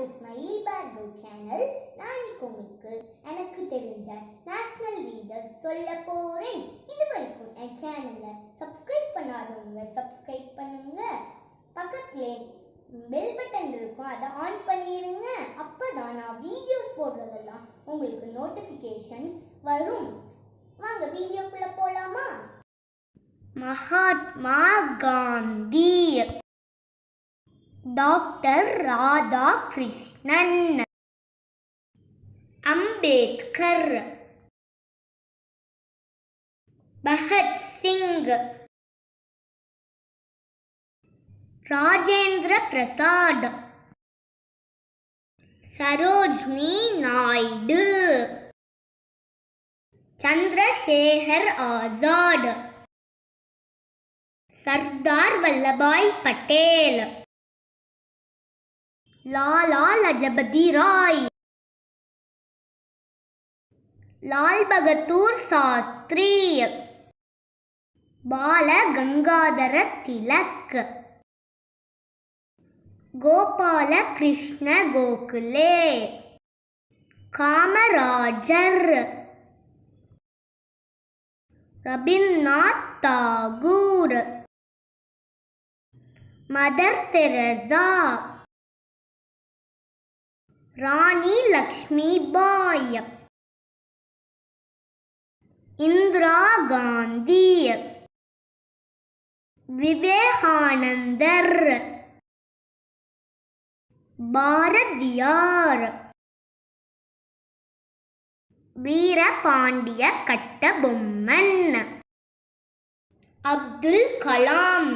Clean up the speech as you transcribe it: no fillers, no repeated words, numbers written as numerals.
Is my background channel. நான் இன்னைக்கு உங்களுக்கு எனக்கு தெரிஞ்ச நேஷனல் லீடர்ஸ் சொல்ல போறேன். இது வரைக்கும் என் சேனலை சப்ஸ்கிரைப் பண்ணாதவங்க சப்ஸ்கிரைப் பண்ணுங்க. பக்கத்துல பெல் பட்டன் இருக்கும், அதை ஆன் பண்ணிடுங்க. அப்பதான் நான் வீடியோஸ் போடுறதெல்லாம் உங்களுக்கு நோட்டிஃபிகேஷன் வரும். வாங்க வீடியோக்குள்ள போலாமா? Mahatma Gandhi, doctor Radhakrishnan, Ambedkar, Bhagat Singh, Rajendra Prasad, Sarojini Naidu, Chandrasekhar Azad, Sardar Vallabhbhai Patel, Lala Lajpat Rai, Lal Bahadur Shastri, Bal Gangadhar Tilak, Gopala Krishna Gokhale, Kamarajar, Rabindranath Tagore, mother Teresa, Rani Lakshmibai, Indira Gandhi, விவேகானந்தர், பாரதியார், வீரபாண்டிய கட்டபொம்மன், அப்துல் கலாம்,